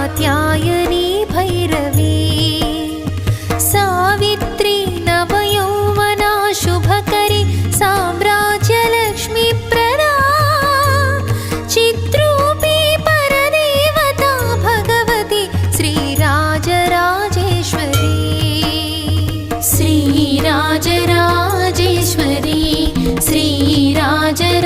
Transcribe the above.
Katyayani Bhairavi Savitri नवयौवना शुभकरी साम्राज्यलक्ष्मी Prada चिद्रूपी परदेवता Bhagwati Sri Rajarajeshwari Sri Rajarajeshwari Sri Rajarajeshwari.